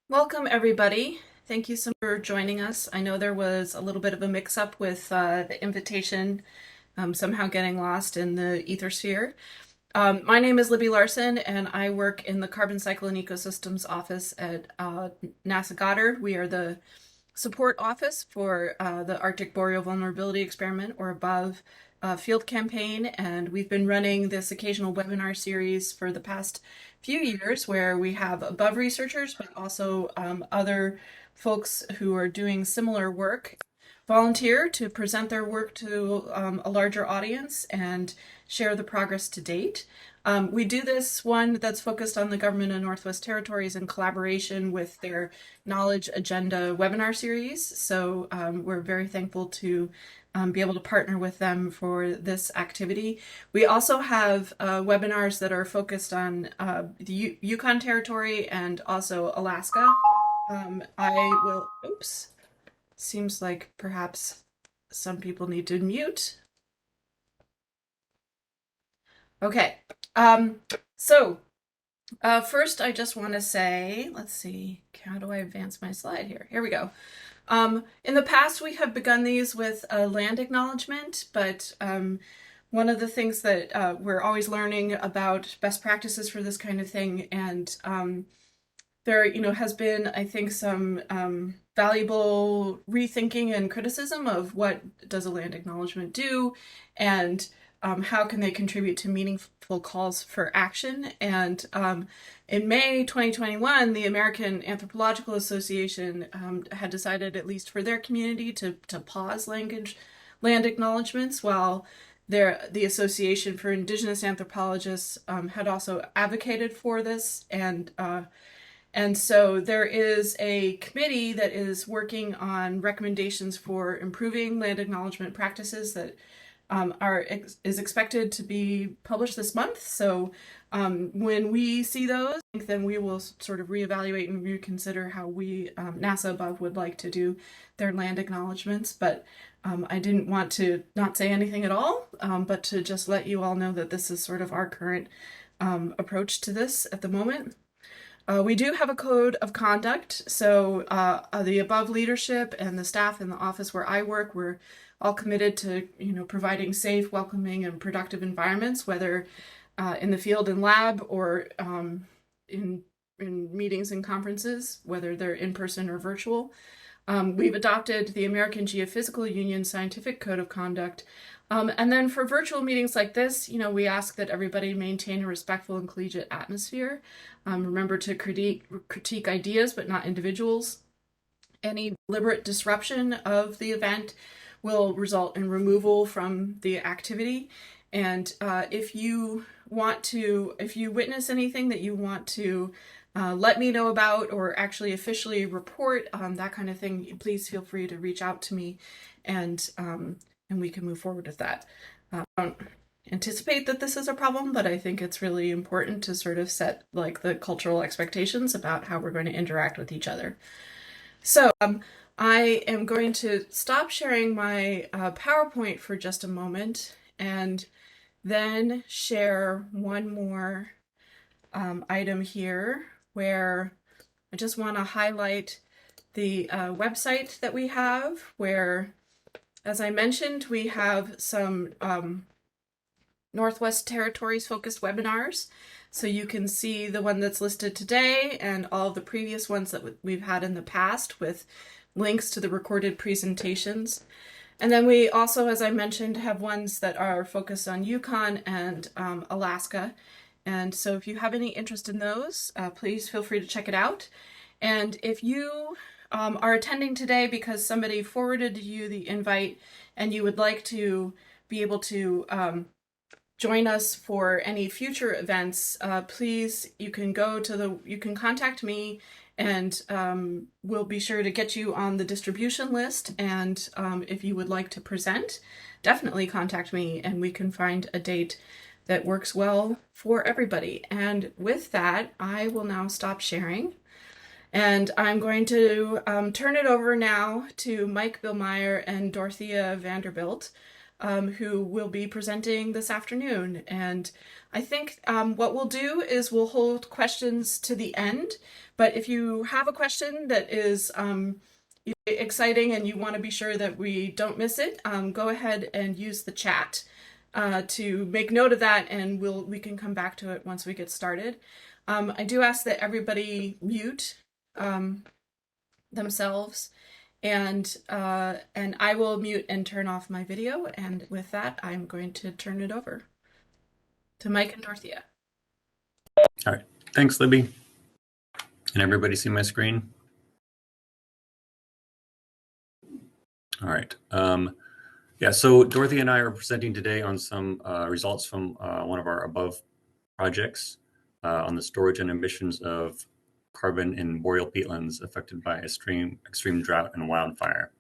Welcome, everybody. Thank you so much for joining us. I know there was a little bit of a mix-up with the invitation somehow getting lost in the ethersphere. My name is Libby Larson, and I work in the Carbon Cycle and Ecosystems office at NASA Goddard. We are the support office for the Arctic Boreal Vulnerability Experiment, or ABoVE, field campaign, and we've been running this occasional webinar series for the past few years where we have ABoVE researchers, but also other folks who are doing similar work volunteer to present their work to a larger audience and share the progress to date. We do this one that's focused on the government of Northwest Territories in collaboration with their Knowledge Agenda webinar series. So we're very thankful to be able to partner with them for this activity. We also have webinars that are focused on the Yukon Territory and also Alaska. Oops, seems like perhaps some people need to mute. Okay, so first I just want to say, let's see, how do I advance my slide here? Here we go. In the past, we have begun these with a land acknowledgement, but one of the things that we're always learning about best practices for this kind of thing, and there, has been, I think, some valuable rethinking and criticism of what does a land acknowledgement do, and how can they contribute to meaningful calls for action. And in May 2021, the American Anthropological Association had decided, at least for their community, to pause land acknowledgements, while the Association for Indigenous Anthropologists had also advocated for this. And so there is a committee that is working on recommendations for improving land acknowledgement practices that is expected to be published this month. So when we see those, then we will sort of reevaluate and reconsider how we, NASA ABoVE, would like to do their land acknowledgements. But I didn't want to not say anything at all, but to just let you all know that this is sort of our current approach to this at the moment. We do have a code of conduct, so the ABoVE leadership and the staff in the office where I work, we're all committed to, providing safe, welcoming, and productive environments, whether in the field and lab or in meetings and conferences, whether they're in person or virtual. We've adopted the American Geophysical Union Scientific Code of Conduct. And then for virtual meetings like this, we ask that everybody maintain a respectful and collegiate atmosphere. Remember to critique ideas, but not individuals. Any deliberate disruption of the event will result in removal from the activity. And if you witness anything that you want to let me know about, or actually officially report that kind of thing, please feel free to reach out to me, and we can move forward with that. I don't anticipate that this is a problem, but I think it's really important to sort of set the cultural expectations about how we're going to interact with each other. So I am going to stop sharing my PowerPoint for just a moment and then share one more item here, where I just want to highlight the website that we have, where, as I mentioned, we have some Northwest Territories focused webinars. So you can see the one that's listed today and all of the previous ones that we've had in the past, with links to the recorded presentations. And then we also, as I mentioned, have ones that are focused on Yukon and Alaska. And so if you have any interest in those, please feel free to check it out. And if you are attending today because somebody forwarded you the invite and you would like to be able to join us for any future events, please, you can contact me, and we'll be sure to get you on the distribution list. And if you would like to present, definitely contact me and we can find a date that works well for everybody. And with that, I will now stop sharing. And I'm going to turn it over now to Mike Billmire and Dorothea Vanderbilt, who will be presenting this afternoon. And I think what we'll do is we'll hold questions to the end. But if you have a question that is exciting and you want to be sure that we don't miss it, go ahead and use the chat to make note of that, and we can come back to it once we get started. I do ask that everybody mute themselves, and I will mute and turn off my video. And with that, I'm going to turn it over to Mike and Dorothea. All right, thanks, Libby. Can everybody see my screen? All right. Yeah, so Dorothy and I are presenting today on some results from one of our ABoVE projects on the storage and emissions of carbon in boreal peatlands affected by extreme drought and wildfire.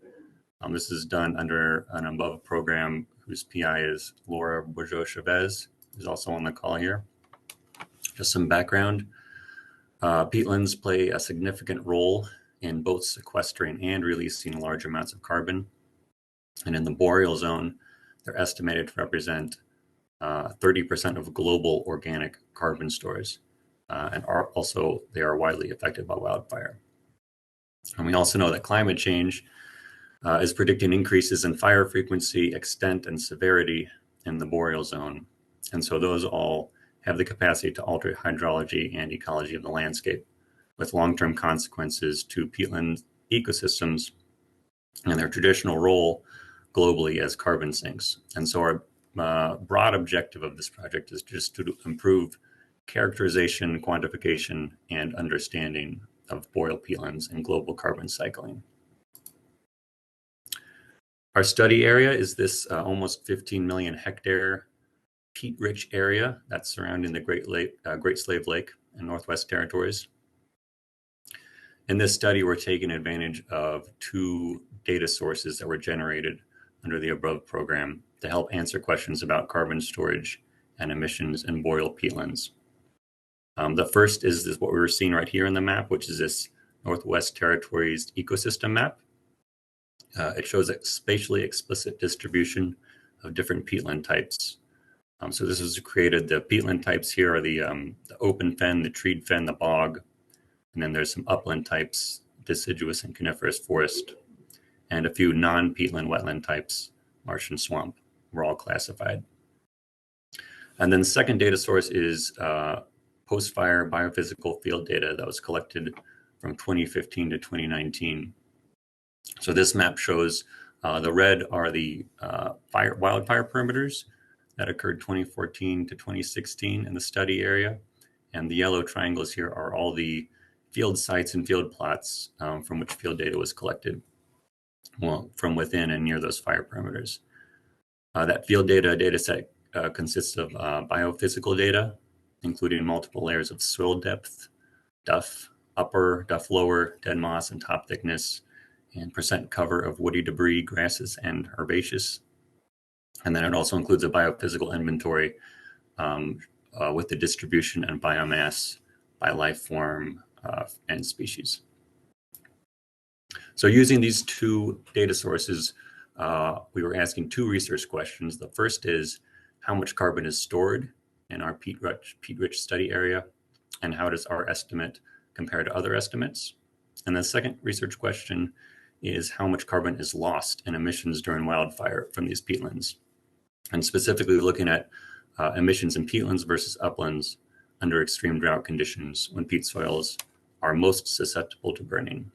This is done under an ABoVE program whose PI is Laura Bourgeot-Chavez, who's also on the call here. Just some background. Peatlands play a significant role in both sequestering and releasing large amounts of carbon. And in the boreal zone, they're estimated to represent 30% of global organic carbon stores. And they are widely affected by wildfire. And we also know that climate change is predicting increases in fire frequency, extent, and severity in the boreal zone. And so those all have the capacity to alter hydrology and ecology of the landscape, with long-term consequences to peatland ecosystems and their traditional role globally as carbon sinks. And so our broad objective of this project is just to improve characterization, quantification, and understanding of boreal peatlands and global carbon cycling. Our study area is this almost 15 million hectare peat-rich area that's surrounding the Great Slave Lake and Northwest Territories. In this study, we're taking advantage of two data sources that were generated under the ABoVE program to help answer questions about carbon storage and emissions in boreal peatlands. The first is what we were seeing right here in the map, which is this Northwest Territories ecosystem map. It shows a spatially explicit distribution of different peatland types. So this was created, the peatland types here are the open fen, the treed fen, the bog, and then there's some upland types, deciduous and coniferous forest, and a few non-peatland wetland types, marsh and swamp, were all classified. And then the second data source is post-fire biophysical field data that was collected from 2015 to 2019. So this map shows the red are the wildfire perimeters that occurred 2014 to 2016 in the study area. And the yellow triangles here are all the field sites and field plots from which field data was collected, well, from within and near those fire perimeters. That field data set consists of biophysical data, including multiple layers of soil depth, duff upper, duff lower, dead moss and top thickness, and percent cover of woody debris, grasses, and herbaceous. And then it also includes a biophysical inventory with the distribution and biomass by life form and species. So using these two data sources, we were asking two research questions. The first is, how much carbon is stored in our peat-rich study area, and how does our estimate compare to other estimates? And the second research question is, how much carbon is lost in emissions during wildfire from these peatlands? And specifically looking at emissions in peatlands versus uplands under extreme drought conditions when peat soils are most susceptible to burning.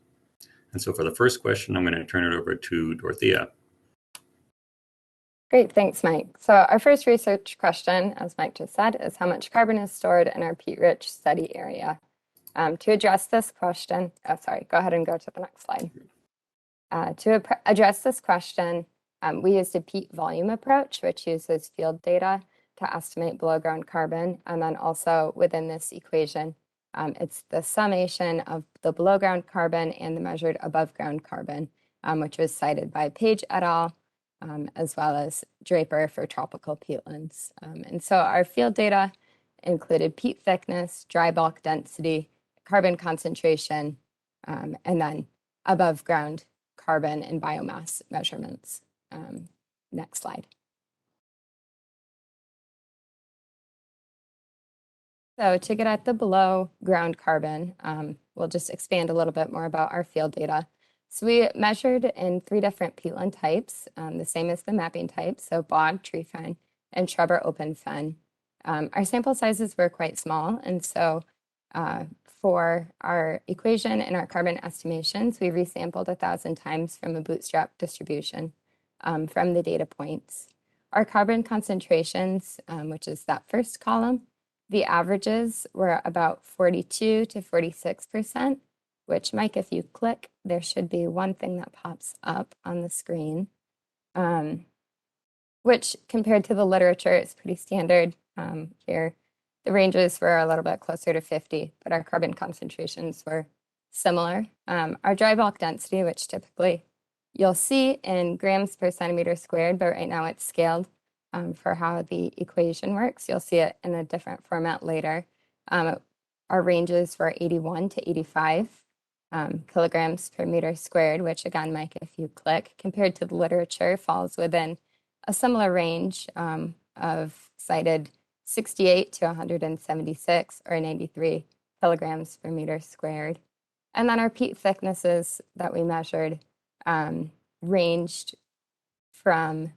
And so for the first question, I'm going to turn it over to Dorothea. Great, thanks, Mike. So our first research question, as Mike just said, is how much carbon is stored in our peat-rich study area? To address this question, go ahead and go to the next slide. To address this question, we used a peat volume approach, which uses field data to estimate below ground carbon. And then also within this equation, it's the summation of the below ground carbon and the measured above ground carbon, which was cited by Page et al., as well as Draper for tropical peatlands. And so our field data included peat thickness, dry bulk density, carbon concentration, and then above ground carbon and biomass measurements. Next slide. So to get at the below ground carbon, we'll just expand a little bit more about our field data. So we measured in 3 different peatland types, the same as the mapping type, so bog, tree fen, and shrub or open fen. Our sample sizes were quite small, and so for our equation and our carbon estimations, we resampled 1,000 times from a bootstrap distribution from the data points. Our carbon concentrations, which is that first column, the averages were about 42 to 46%, which, Mike, if you click, there should be one thing that pops up on the screen, which compared to the literature is pretty standard here. The ranges were a little bit closer to 50, but our carbon concentrations were similar. Our dry bulk density, which typically you'll see in grams per centimeter squared, but right now it's scaled for how the equation works. You'll see it in a different format later. Our ranges were 81 to 85 kilograms per meter squared, which again, Mike, if you click, compared to the literature, falls within a similar range of cited 68 to 176 or 93 kilograms per meter squared. And then our peat thicknesses that we measured ranged from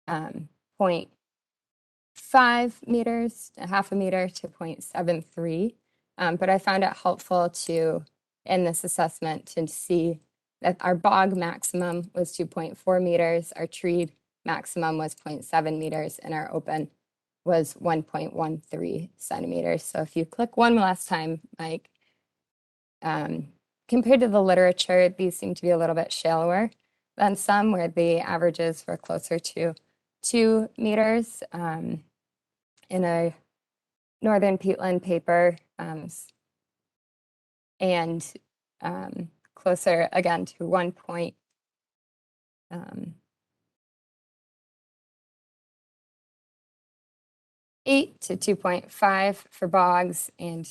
0.5 meters, a half a meter, to 0.73. But I found it helpful to, in this assessment, to see that our bog maximum was 2.4 meters, our tree maximum was 0.7 meters, and our open was 1.13 centimeters. So if you click one last time, Mike, compared to the literature, these seem to be a little bit shallower than some, where the averages were closer to 2 meters in a Northern Peatland paper, and closer again to 1.8 to 2.5 for bogs, and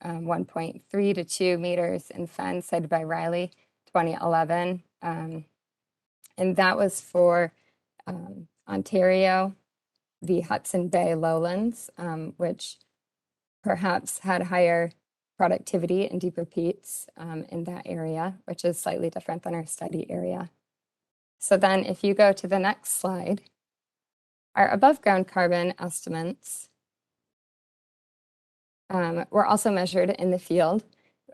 1.3 to 2 meters in fen, cited by Riley, 2011. And that was for Ontario, the Hudson Bay lowlands, which perhaps had higher productivity and deeper peats in that area, which is slightly different than our study area. So then if you go to the next slide, our above ground carbon estimates were also measured in the field.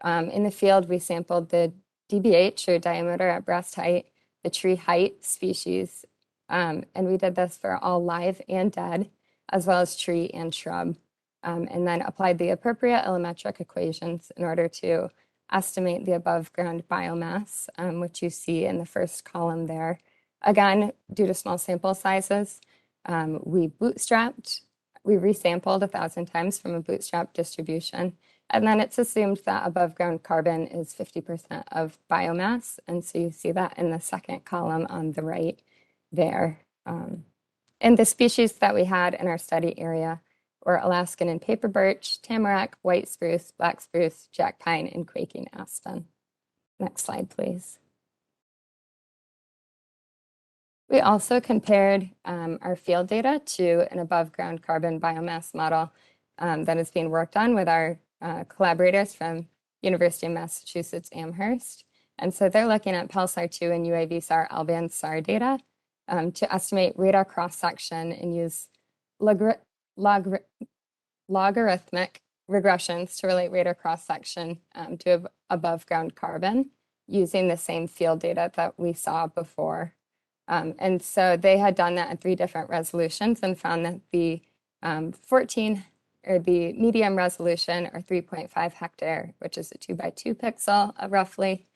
In the field, we sampled the DBH, or diameter at breast height, the tree height species, and we did this for all live and dead, as well as tree and shrub, and then applied the appropriate allometric equations in order to estimate the above ground biomass, which you see in the first column there. Again, due to small sample sizes, we resampled 1,000 times from a bootstrap distribution, and then it's assumed that above ground carbon is 50% of biomass, and so you see that in the second column on the right there. And the species that we had in our study area were Alaskan and paper birch, tamarack, white spruce, black spruce, jack pine, and quaking aspen. Next slide, please. We also compared our field data to an above ground carbon biomass model that is being worked on with our collaborators from University of Massachusetts Amherst. And so they're looking at PEL-SAR2 and UAV-SAR Alban SAR data to estimate radar cross-section and use logarithmic regressions to relate radar cross-section to above ground carbon using the same field data that we saw before. And so they had done that at 3 different resolutions and found that the 14 or the medium resolution, or 3.5 hectare, which is a 2x2 pixel roughly,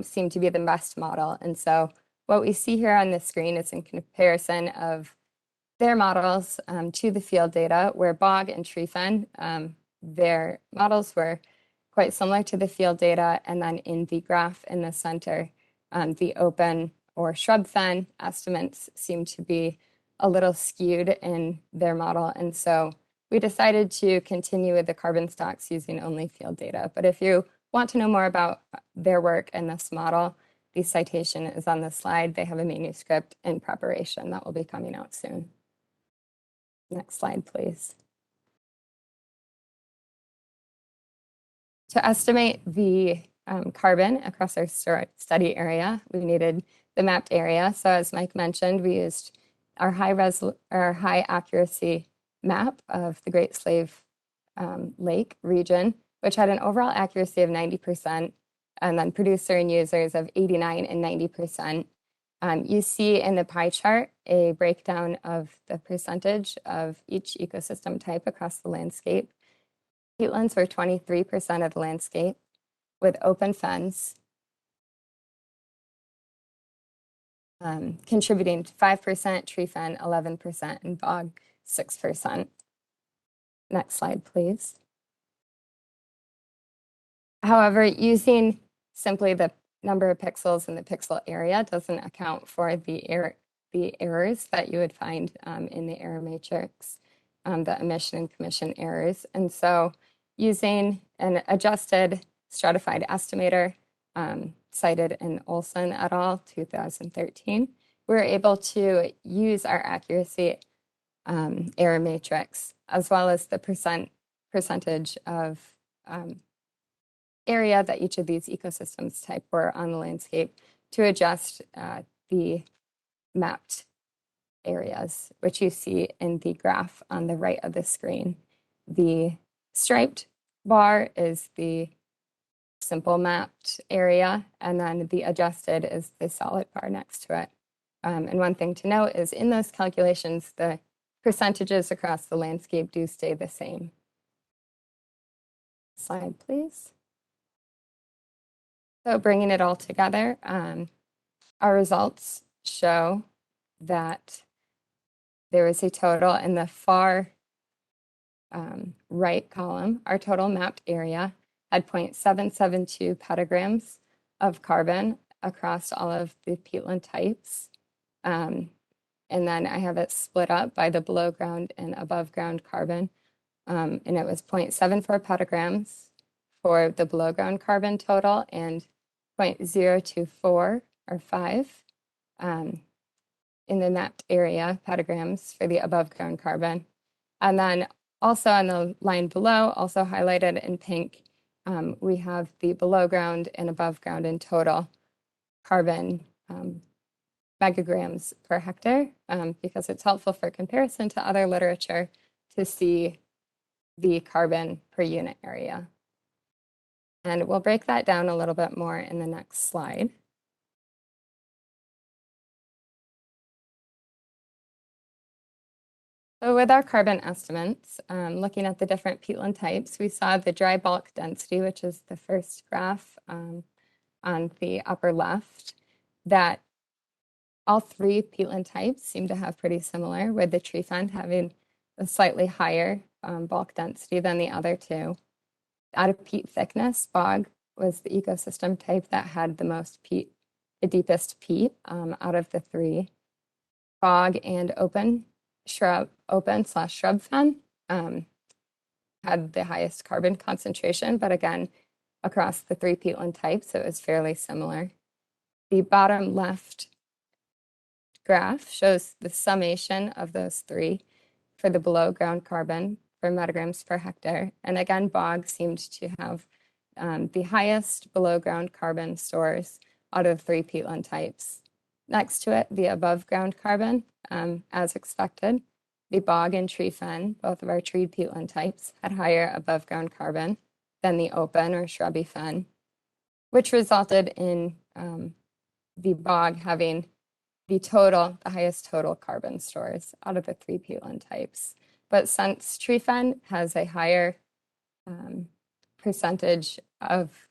seemed to be the best model. And so what we see here on the screen is in comparison of their models to the field data, where bog and tree fen, their models were quite similar to the field data. And then in the graph in the center, the open or shrub fen estimates seem to be a little skewed in their model. And so we decided to continue with the carbon stocks using only field data. But if you want to know more about their work in this model, the citation is on the slide. They have a manuscript in preparation that will be coming out soon. Next slide, please. To estimate the carbon across our study area, we needed the mapped area. So as Mike mentioned, we used our high accuracy map of the Great Slave Lake region, which had an overall accuracy of 90%, and then producer and users of 89 and 90%. You see in the pie chart a breakdown of the percentage of each ecosystem type across the landscape. Peatlands were 23% of the landscape, with open fens contributing to 5%, tree fen 11%, and bog 6%. Next slide, please. However, using simply the number of pixels in the pixel area doesn't account for the errors that you would find in the error matrix, the emission and commission errors. And so using an adjusted stratified estimator cited in Olson et al. 2013, we were able to use our accuracy error matrix as well as the percentage of area that each of these ecosystems type were on the landscape to adjust the mapped areas, which you see in the graph on the right of the screen. The striped bar is the simple mapped area, and then the adjusted is the solid bar next to it. And one thing to note is in those calculations, the percentages across the landscape do stay the same. Slide, please. So bringing it all together, our results show that there is a total in the far right column. Our total mapped area had 0.772 petagrams of carbon across all of the peatland types. And then I have it split up by the below ground and above ground carbon. And it was 0.74 petagrams for the below ground carbon total and 0.024 or 5 in the mapped area petagrams for the above ground carbon. And then also on the line below, also highlighted in pink, we have the below ground and above ground in total carbon megagrams per hectare, because it's helpful for comparison to other literature to see the carbon per unit area. And we'll break that down a little bit more in the next slide. So with our carbon estimates, looking at the different peatland types, we saw the dry bulk density, which is the first graph on the upper left, that all three peatland types seem to have pretty similar, with the tree fen having a slightly higher bulk density than the other two. Out of peat thickness, bog was the ecosystem type that had the most peat, the deepest peat out of the three. Bog and open shrub fen had the highest carbon concentration, but again, across the three peatland types, it was fairly similar. The bottom left graph shows the summation of those three for the below ground carbon for metagrams per hectare. And again, bog seemed to have the highest below ground carbon stores out of three peatland types. Next to it, the above ground carbon, as expected. The bog and tree fen, both of our treed peatland types, had higher above ground carbon than the open or shrubby fen, which resulted in the bog having the highest total carbon stores out of the three peatland types. But since tree fen has a higher percentage of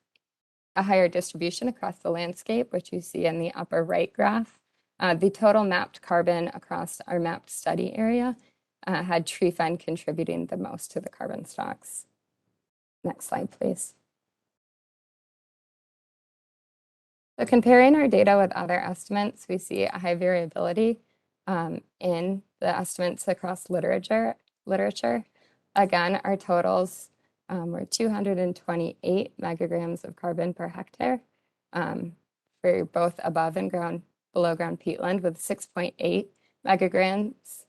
a higher distribution across the landscape, which you see in the upper right graph, the total mapped carbon across our mapped study area had tree fen contributing the most to the carbon stocks. Next slide, please. So comparing our data with other estimates, we see a high variability in the estimates across literature. Again, our totals were 228 megagrams of carbon per hectare for both above and below ground peatland, with 6.8 megagrams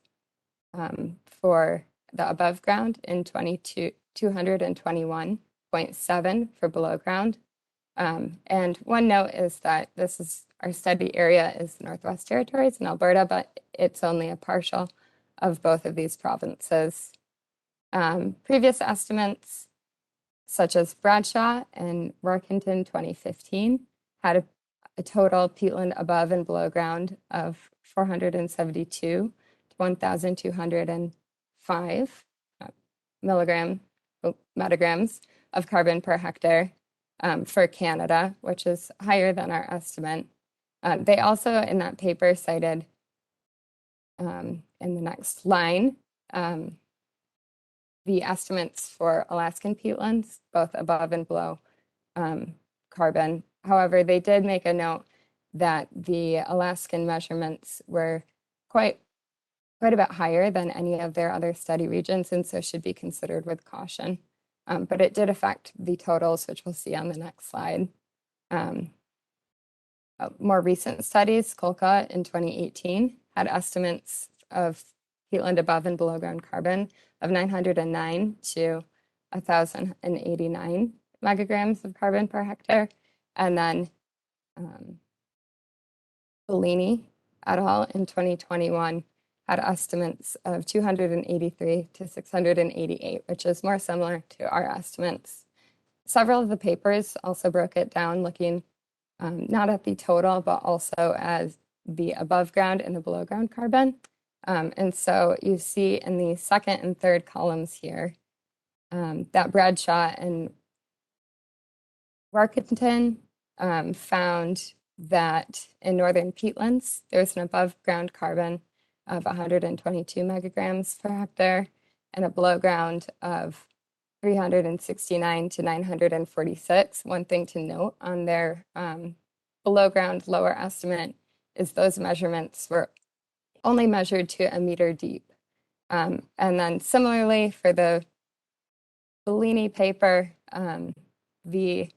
for the above ground and 221 0.7 for below ground. And one note is that this is our study area is Northwest Territories in Alberta, but it's only a partial of both of these provinces. Previous estimates, such as Bradshaw and Workington 2015, had a total peatland above and below ground of 472 to 1,205 metagrams of carbon per hectare for Canada, which is higher than our estimate. They also, in that paper, cited in the next line, the estimates for Alaskan peatlands, both above and below carbon. However, they did make a note that the Alaskan measurements were quite a bit higher than any of their other study regions, and so should be considered with caution. But it did affect the totals, which we'll see on the next slide. More recent studies, Kolka in 2018, had estimates of peatland above and below ground carbon of 909 to 1,089 megagrams of carbon per hectare. And then Bellini et al. In 2021 had estimates of 283 to 688, which is more similar to our estimates. Several of the papers also broke it down, looking not at the total, but also as the above ground and the below ground carbon. And so you see in the second and third columns here that Bradshaw and Workington found that in northern peatlands, there's an above ground carbon of 122 megagrams per hectare and a below ground of 369 to 946. One thing to note on their below ground lower estimate is those measurements were only measured to a meter deep. And then similarly for the Bellini paper, the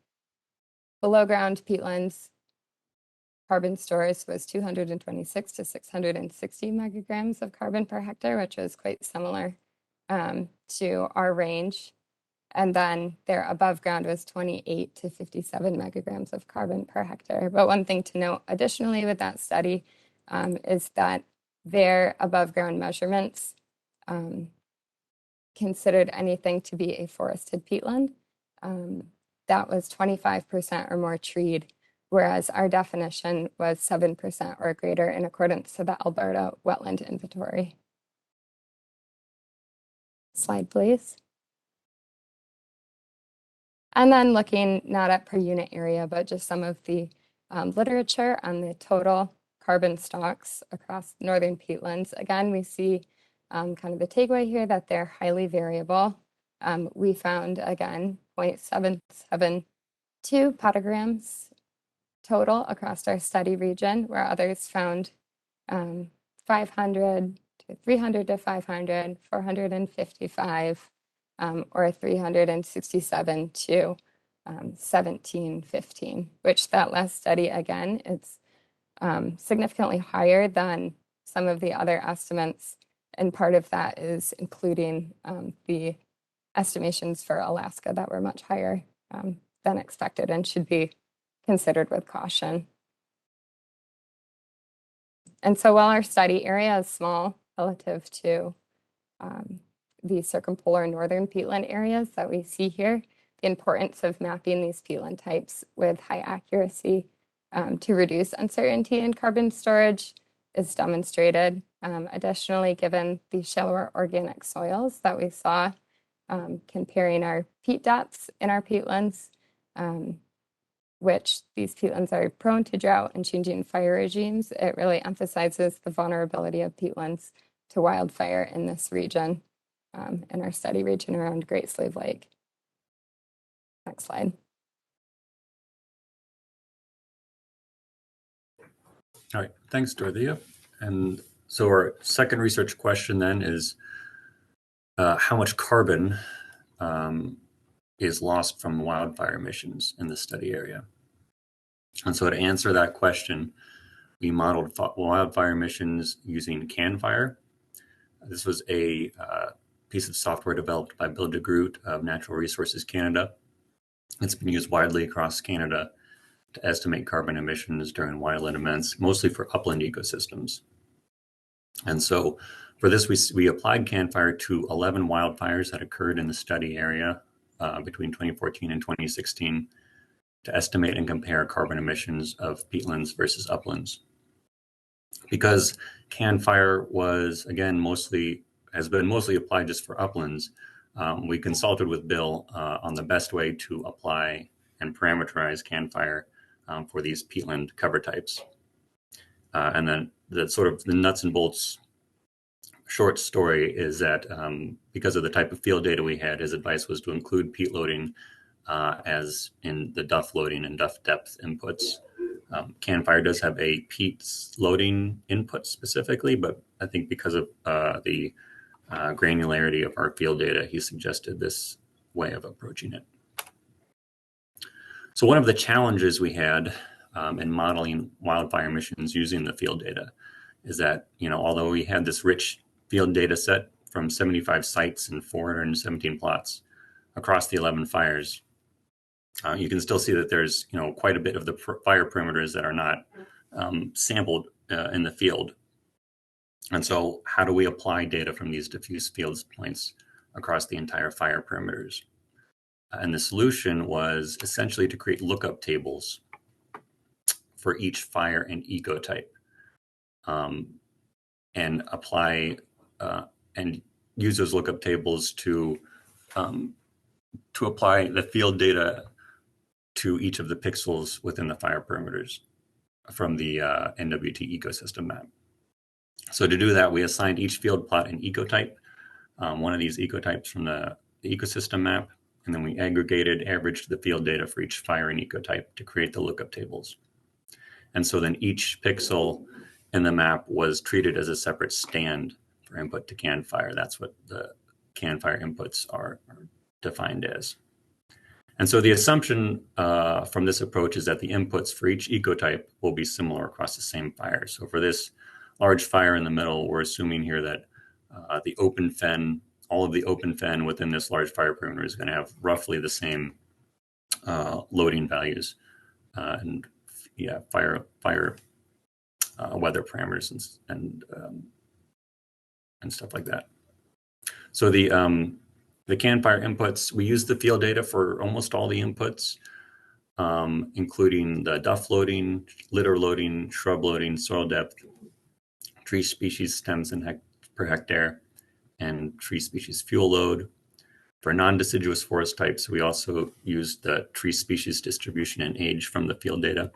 below ground peatlands carbon stores was 226 to 660 megagrams of carbon per hectare, which was quite similar to our range. And then their above ground was 28 to 57 megagrams of carbon per hectare. But one thing to note additionally with that study is that their above ground measurements considered anything to be a forested peatland. That was 25% or more treed, whereas our definition was 7% or greater in accordance to the Alberta Wetland Inventory. Slide, please. And then looking not at per unit area, but just some of the literature on the total carbon stocks across northern peatlands. Again, we see kind of the takeaway here that they're highly variable. We found, again, 0.772 petagrams total across our study region, where others found 500 to 300 to 500, 455, or 367 to 1715, which that last study, again, it's significantly higher than some of the other estimates. And part of that is including the estimations for Alaska that were much higher than expected and should be considered with caution. And so while our study area is small relative to the circumpolar northern peatland areas that we see here, the importance of mapping these peatland types with high accuracy to reduce uncertainty in carbon storage is demonstrated. Additionally, given the shallower organic soils that we saw comparing our peat depths in our peatlands, which these peatlands are prone to drought and changing fire regimes, it really emphasizes the vulnerability of peatlands to wildfire in this region, in our study region around Great Slave Lake. Next slide. All right, thanks, Dorothea. And so our second research question then is how much carbon is lost from wildfire emissions in the study area? And so to answer that question, we modeled wildfire emissions using CanFire. This was a piece of software developed by Bill DeGroot of Natural Resources Canada. It's been used widely across Canada to estimate carbon emissions during wildland events, mostly for upland ecosystems. And so for this, we applied CANFIRE to 11 wildfires that occurred in the study area between 2014 and 2016 to estimate and compare carbon emissions of peatlands versus uplands. Because CANFIRE was, again, has been mostly applied just for uplands, we consulted with Bill on the best way to apply and parameterize CANFIRE for these peatland cover types. And then the sort of the nuts and bolts short story is that because of the type of field data we had, his advice was to include peat loading as in the duff loading and duff depth inputs. CANFIRE does have a peat loading input specifically, but I think because of the granularity of our field data, he suggested this way of approaching it. So one of the challenges we had in modeling wildfire emissions using the field data is that, although we had this rich field data set from 75 sites and 417 plots across the 11 fires, you can still see that there's, quite a bit of the fire perimeters that are not sampled in the field. And so how do we apply data from these diffuse field points across the entire fire perimeters? And the solution was essentially to create lookup tables for each fire and ecotype, and apply and use those lookup tables to apply the field data to each of the pixels within the fire perimeters from the NWT ecosystem map. So to do that, we assigned each field plot an ecotype, one of these ecotypes from the ecosystem map, and then we averaged the field data for each fire and ecotype to create the lookup tables. And so then each pixel in the map was treated as a separate stand for input to CANFIRE. That's what the CANFIRE inputs are defined as. And so the assumption from this approach is that the inputs for each ecotype will be similar across the same fire. So for this large fire in the middle, we're assuming here that the open fen, all of the open fen within this large fire perimeter is going to have roughly the same loading values and fire weather parameters and stuff like that. So the CANFIRE inputs, we use the field data for almost all the inputs, including the duff loading, litter loading, shrub loading, soil depth, tree species stems per hectare, and tree species fuel load. For non-deciduous forest types, we also used the tree species distribution and age from the field data.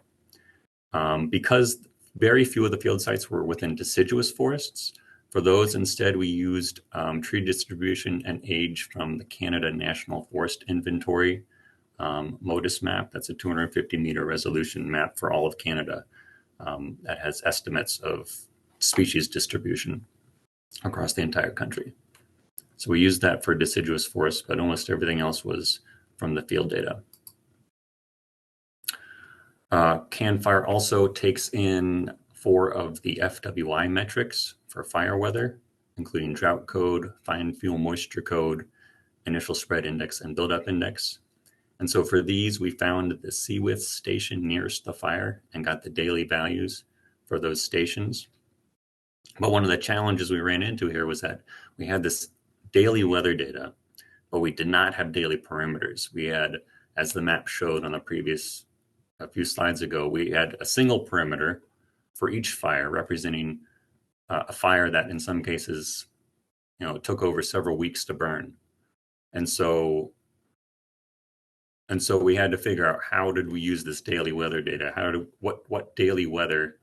Because very few of the field sites were within deciduous forests, for those instead we used tree distribution and age from the Canada National Forest Inventory MODIS map. That's a 250 meter resolution map for all of Canada that has estimates of species distribution across the entire country. So we used that for deciduous forests, but almost everything else was from the field data. CANFIRE also takes in 4 of the FWI metrics for fire weather, including drought code, fine fuel moisture code, initial spread index, and buildup index. And so for these, we found the CWIF station nearest the fire and got the daily values for those stations. But one of the challenges we ran into here was that we had this daily weather data, but we did not have daily perimeters. We had, as the map showed on a few slides ago, we had a single perimeter for each fire representing a fire that in some cases, took over several weeks to burn. And so we had to figure out, how did we use this daily weather data? What daily weather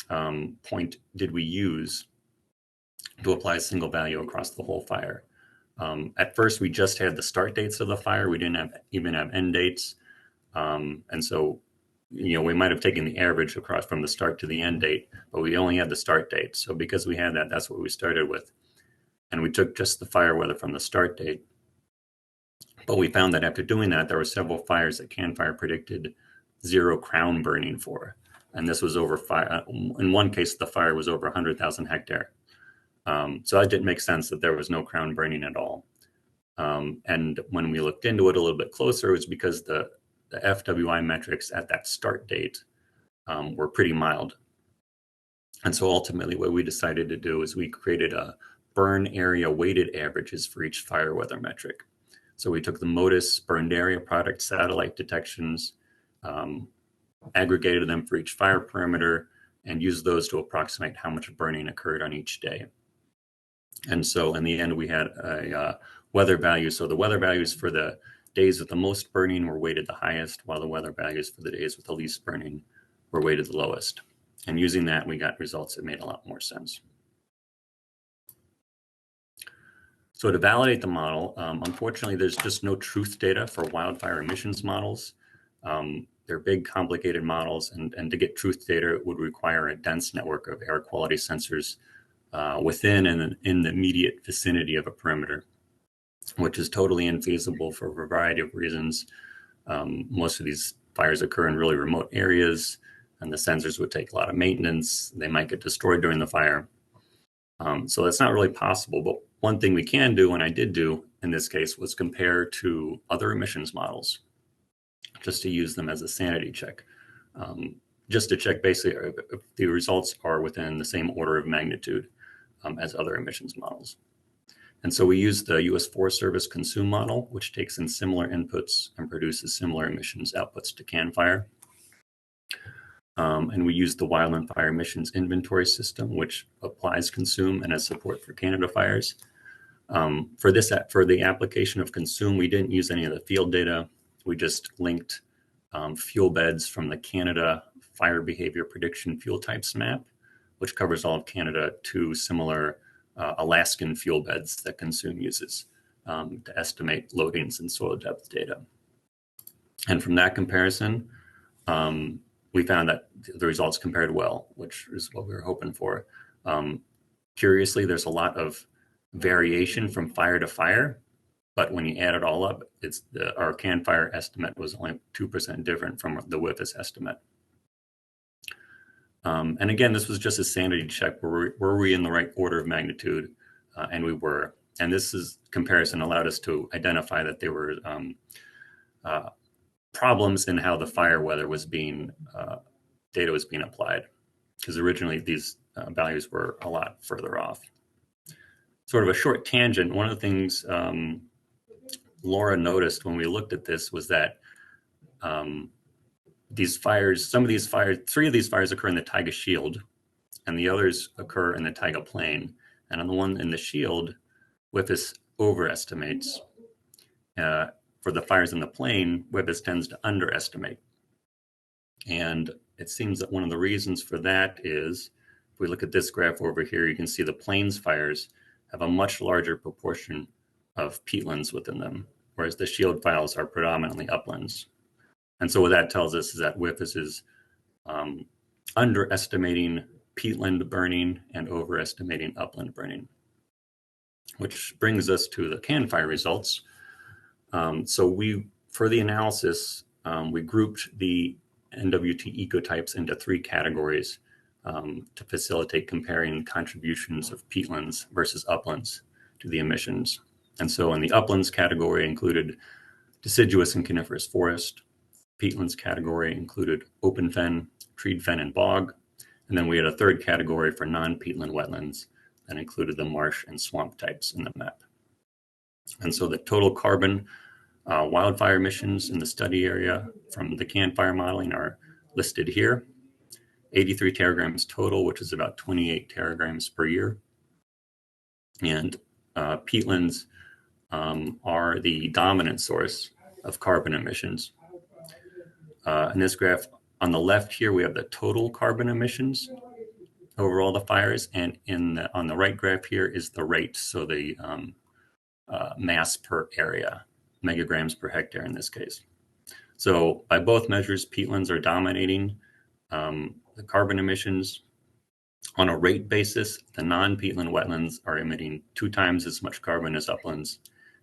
point did we use to apply a single value across the whole fire? At first, we just had the start dates of the fire. We didn't even have end dates. And so, we might have taken the average across from the start to the end date, but we only had the start date. So because we had that, that's what we started with. And we took just the fire weather from the start date. But we found that after doing that, there were several fires that CANFIRE predicted 0 crown burning for. And this was over in one case, the fire was over 100,000 hectare. So that didn't make sense that there was no crown burning at all. And when we looked into it a little bit closer, it was because the FWI metrics at that start date were pretty mild. And so ultimately what we decided to do is we created a burn area weighted averages for each fire weather metric. So we took the MODIS burned area product satellite detections, aggregated them for each fire perimeter, and used those to approximate how much burning occurred on each day. And so in the end, we had a weather value. So the weather values for the days with the most burning were weighted the highest, while the weather values for the days with the least burning were weighted the lowest. And using that, we got results that made a lot more sense. So to validate the model, unfortunately, there's just no truth data for wildfire emissions models. They're big, complicated models, and to get truth data, it would require a dense network of air quality sensors within and in the immediate vicinity of a perimeter, which is totally infeasible for a variety of reasons. Most of these fires occur in really remote areas, and the sensors would take a lot of maintenance. They might get destroyed during the fire. So that's not really possible. But one thing we can do, and I did do in this case, was compare to other emissions models, just to use them as a sanity check, just to check basically if the results are within the same order of magnitude as other emissions models. And so we used the U.S. Forest Service consume model, which takes in similar inputs and produces similar emissions outputs to CAN fire. And we used the Wildland Fire Emissions Inventory System, which applies consume and has support for Canada fires. For the application of consume, we didn't use any of the field data. We just linked fuel beds from the Canada Fire Behavior Prediction Fuel Types map, which covers all of Canada, to similar Alaskan fuel beds that consume uses to estimate loadings and soil depth data. And from that comparison, we found that the results compared well, which is what we were hoping for. Curiously, there's a lot of variation from fire to fire, but when you add it all up, our CAN fire estimate was only 2% different from the WFIS estimate. And again, this was just a sanity check. Were we in the right order of magnitude? And we were. And this comparison allowed us to identify that there were problems in how the fire weather was data was being applied, because originally these values were a lot further off. Sort of a short tangent, one of the things Laura noticed when we looked at this was that these fires, three of these fires occur in the Taiga Shield, and the others occur in the Taiga Plain. And on the one in the Shield, WFIS overestimates. For the fires in the plain, WFIS tends to underestimate. And it seems that one of the reasons for that is, if we look at this graph over here, you can see the plains fires have a much larger proportion of peatlands within them, whereas the Shield files are predominantly uplands. And so what that tells us is that WFIS is underestimating peatland burning and overestimating upland burning, which brings us to the CAN fire results. For the analysis, we grouped the NWT ecotypes into three categories to facilitate comparing contributions of peatlands versus uplands to the emissions. And so in the uplands category included deciduous and coniferous forest. Peatlands category included open fen, treed fen, and bog. And then we had a third category for non-peatland wetlands that included the marsh and swamp types in the map. And so the total carbon wildfire emissions in the study area from the CAN fire modeling are listed here. 83 teragrams total, which is about 28 teragrams per year. And peatlands are the dominant source of carbon emissions. In this graph on the left here, we have the total carbon emissions over all the fires, and on the right graph here is the rate, so the mass per area, megagrams per hectare in this case. So by both measures, peatlands are dominating the carbon emissions. On a rate basis, the non-peatland wetlands are emitting 2 times as much carbon as uplands,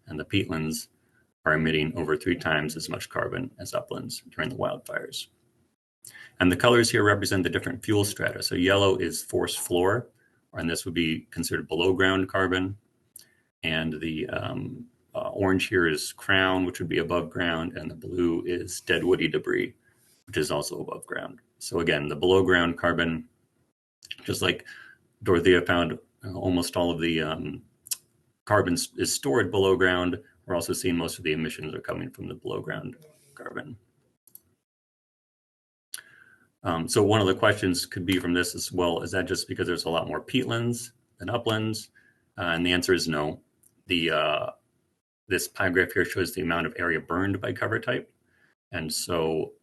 and the peatlands are emitting over 3 times as much carbon as uplands during the wildfires. And the colors here represent the different fuel strata. So yellow is forest floor, and this would be considered below ground carbon. And the orange here is crown, which would be above ground, and the blue is dead woody debris, which is also above ground. So again, the below ground carbon, just like Dorothea found almost all of the carbon is stored below ground, we're also seeing most of the emissions are coming from the below ground carbon. So one of the questions could be from this as well, is that just because there's a lot more peatlands than uplands? And the answer is no. This pie graph here shows the amount of area burned by cover type. And so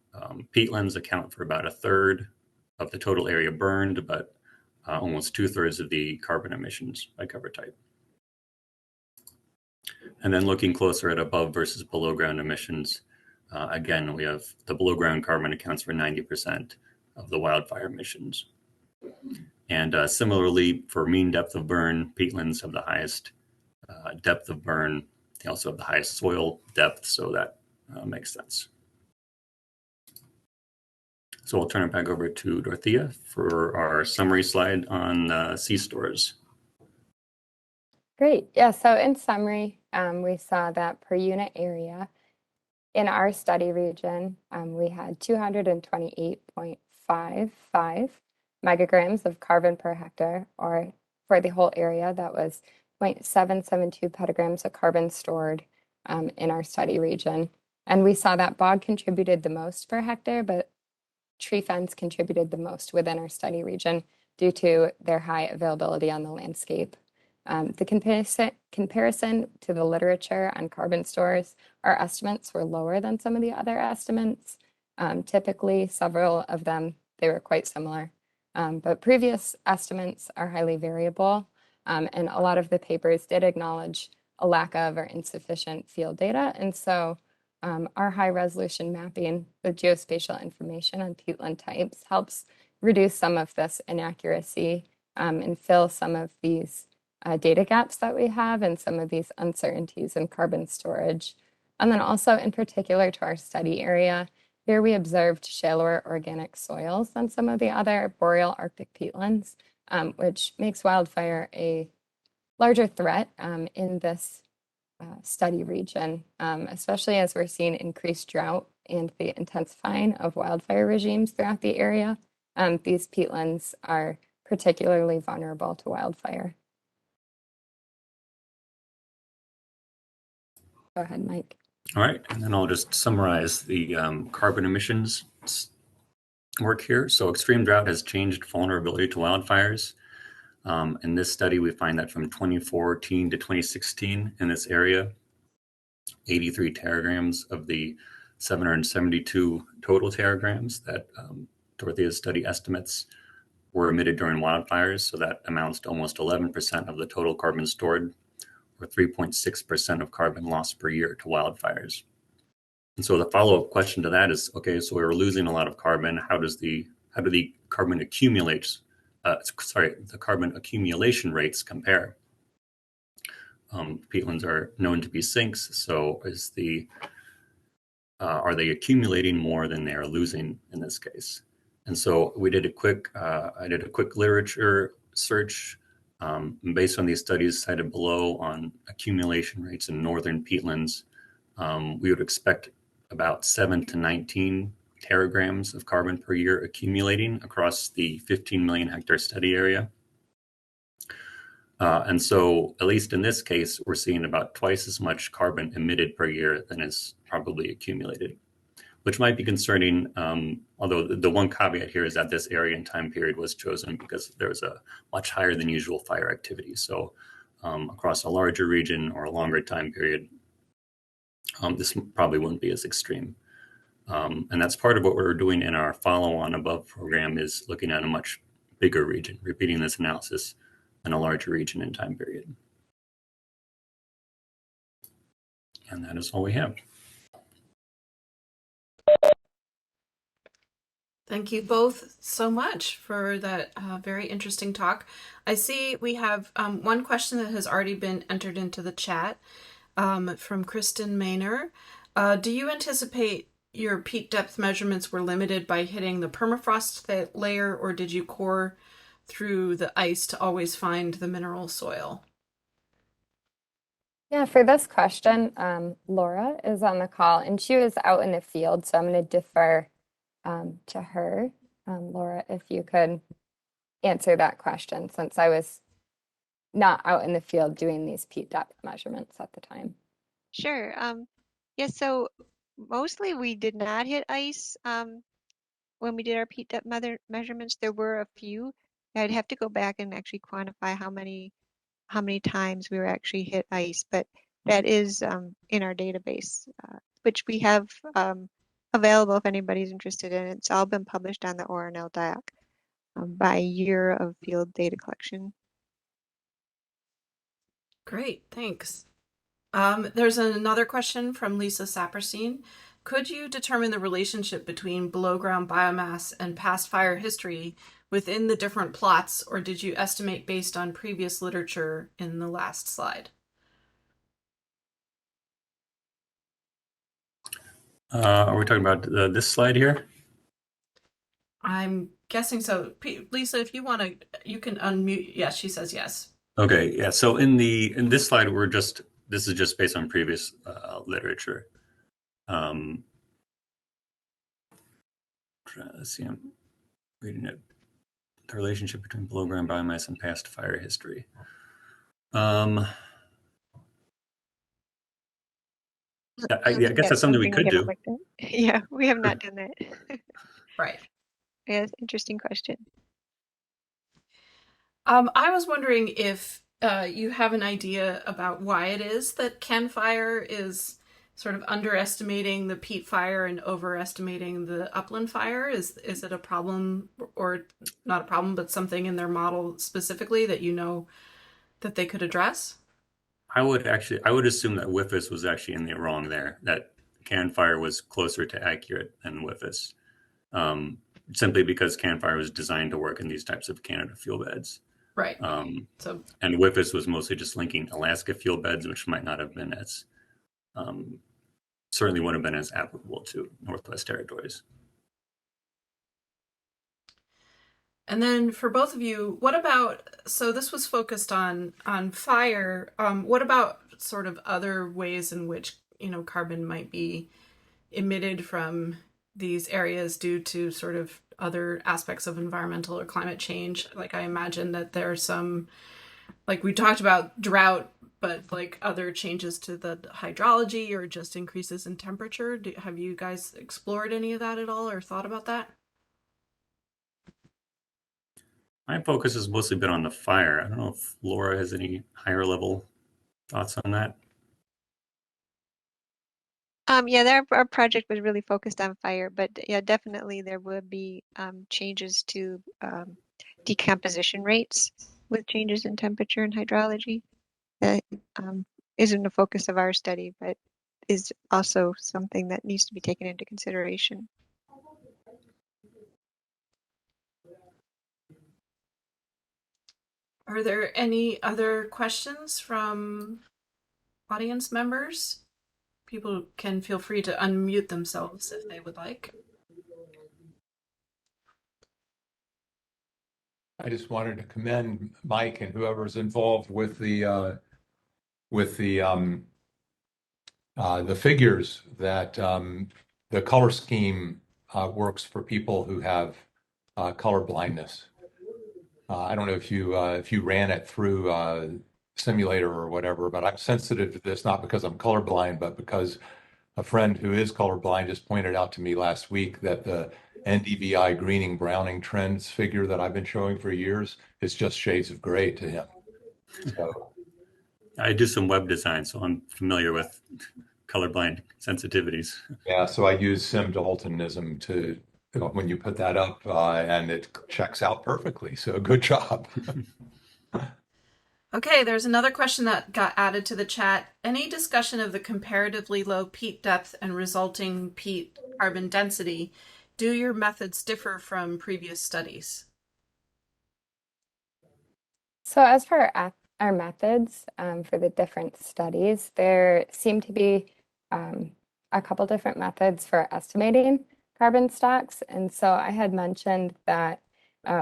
peatlands account for about 1/3 of the total area burned, but almost 2/3 of the carbon emissions by cover type. And then looking closer at above versus below ground emissions, again, we have the below ground carbon accounts for 90% of the wildfire emissions. And similarly, for mean depth of burn, peatlands have the highest depth of burn. They also have the highest soil depth, so that makes sense. So I'll turn it back over to Dorothea for our summary slide on C-stores. Great. Yeah, so in summary, we saw that per unit area in our study region, we had 228.55 megagrams of carbon per hectare, or for the whole area, that was 0.772 petagrams of carbon stored in our study region. And we saw that bog contributed the most per hectare, but tree fence contributed the most within our study region due to their high availability on the landscape. The comparison to the literature on carbon stores, our estimates were lower than some of the other estimates. Typically, several of them, they were quite similar. But previous estimates are highly variable, and a lot of the papers did acknowledge a lack of or insufficient field data. And so our high resolution mapping with geospatial information on peatland types helps reduce some of this inaccuracy and fill some of these data gaps that we have and some of these uncertainties in carbon storage. And then also in particular to our study area, here we observed shallower organic soils than some of the other boreal Arctic peatlands, which makes wildfire a larger threat in this study region, especially as we're seeing increased drought and the intensifying of wildfire regimes throughout the area. These peatlands are particularly vulnerable to wildfire. Go ahead, Mike. All right, and then I'll just summarize the carbon emissions work here. So extreme drought has changed vulnerability to wildfires. In this study, we find that from 2014 to 2016 in this area, 83 teragrams of the 772 total teragrams that Dorothea's study estimates were emitted during wildfires. So that amounts to almost 11% of the total carbon stored, or 3.6% of carbon lost per year to wildfires. And so the follow-up question to that is, okay, so we're losing a lot of carbon. How do the carbon accumulates? The carbon accumulation rates compare? Peatlands are known to be sinks, so are they accumulating more than they are losing in this case? And so we did I did a quick literature search based on these studies cited below on accumulation rates in northern peatlands. We would expect about 7 to 19 teragrams of carbon per year accumulating across the 15 million hectare study area. And so, at least in this case, we're seeing about twice as much carbon emitted per year than is probably accumulated, which might be concerning, although the one caveat here is that this area and time period was chosen because there was a much higher than usual fire activity. So across a larger region or a longer time period, this probably wouldn't be as extreme. And that's part of what we're doing in our follow-on ABoVE program, is looking at a much bigger region, repeating this analysis in a larger region and time period. And that is all we have. Thank you both so much for that very interesting talk. I see we have one question that has already been entered into the chat from Kristen Maynor. Do you anticipate your peat depth measurements were limited by hitting the permafrost layer, or did you core through the ice to always find the mineral soil? Yeah, for this question, Laura is on the call and she was out in the field, so I'm going to defer to her. Laura, if you could answer that question since I was not out in the field doing these peat depth measurements at the time. Sure. Yeah, so mostly we did not hit ice when we did our peat depth measurements. There were a few. I'd have to go back and actually quantify how many times we were actually hit ice, but that is in our database, which we have available if anybody's interested in it. It's all been published on the ORNL doc by year of field data collection. Great, thanks. There's another question from Lisa Saperstein. Could you determine the relationship between below ground biomass and past fire history within the different plots, or did you estimate based on previous literature in the last slide? Are we talking about this slide here? I'm guessing so. Lisa, if you want to, you can unmute. Yes, she says yes. Okay, yeah. So in this slide, this is just based on previous literature. Let's see, I'm reading it. The relationship between below ground biomass and past fire history. I guess that's something we could do. Yeah, we have not done that. Right. Yeah, that's an interesting question. I was wondering if you have an idea about why it is that Ken Fire is sort of underestimating the peat fire and overestimating the upland fire. Is it a problem, or not a problem, but something in their model specifically that you know that they could address? I would assume that WIFIS was actually in the wrong there, that Can Fire was closer to accurate than WIFIS, simply because Can Fire was designed to work in these types of Canada fuel beds. Right. And WIFIS was mostly just linking Alaska fuel beds, which might not have been as, certainly wouldn't have been as applicable to Northwest Territories. And then for both of you, what about, so this was focused on fire. What about sort of other ways in which, carbon might be emitted from these areas due to sort of other aspects of environmental or climate change? Like, I imagine that there's some, like we talked about drought, but like other changes to the hydrology or just increases in temperature. Have you guys explored any of that at all or thought about that? My focus has mostly been on the fire. I don't know if Laura has any higher level thoughts on that. Yeah, our project was really focused on fire, but yeah, definitely there would be changes to decomposition rates with changes in temperature and hydrology. That isn't a focus of our study, but is also something that needs to be taken into consideration. Are there any other questions from audience members? People can feel free to unmute themselves if they would like. I just wanted to commend Mike and whoever's involved with the figures that the color scheme works for people who have color blindness. I don't know if you ran it through simulator or whatever, but I'm sensitive to this not because I'm colorblind, but because a friend who is colorblind just pointed out to me last week that the NDVI greening browning trends figure that I've been showing for years is just shades of gray to him. So I do some web design, so I'm familiar with colorblind sensitivities. yeah, so I use sim Daltonism to when you put that up, and it checks out perfectly. So good job. Okay, there's another question that got added to the chat. Any discussion of the comparatively low peat depth and resulting peat carbon density? Do your methods differ from previous studies? So as for our methods for the different studies, there seem to be a couple different methods for estimating carbon stocks. And so I had mentioned that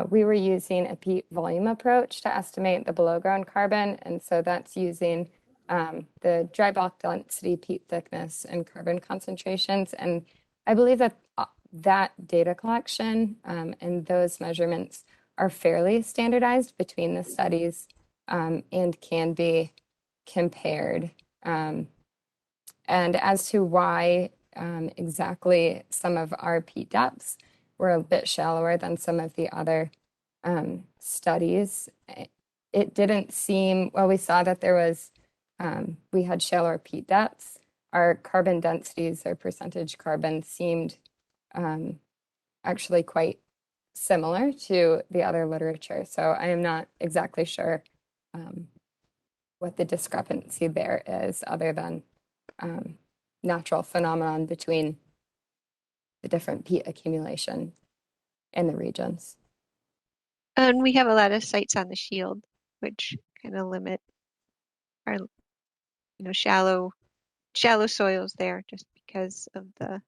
we were using a peat volume approach to estimate the below ground carbon. And so that's using the dry bulk density, peat thickness, and carbon concentrations. And I believe that that data collection and those measurements are fairly standardized between the studies and can be compared. And as to why exactly some of our peat depths were a bit shallower than some of the other studies, it didn't seem, well, we saw that there was, we had shallower peat depths. Our carbon densities or percentage carbon seemed actually quite similar to the other literature. So I am not exactly sure what the discrepancy there is, other than natural phenomenon between the different peat accumulation in the regions. And we have a lot of sites on the shield, which kind of limit our, shallow soils there, just because of the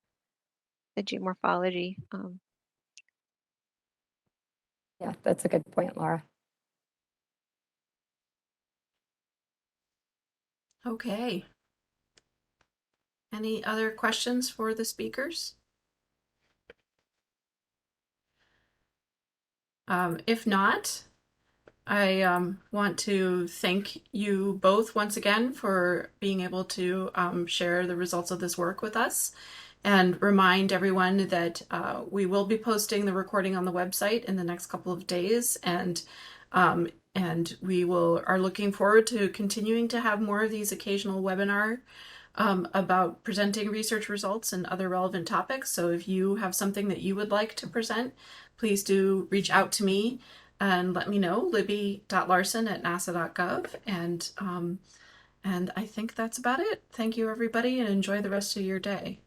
geomorphology. Yeah, that's a good point, Laura. Okay. Any other questions for the speakers? If not, I want to thank you both once again for being able to share the results of this work with us, and remind everyone that we will be posting the recording on the website in the next couple of days, and we are looking forward to continuing to have more of these occasional webinar about presenting research results and other relevant topics. So if you have something that you would like to present, please do reach out to me and let me know, libby.larson@nasa.gov. And I think that's about it. Thank you, everybody, and enjoy the rest of your day.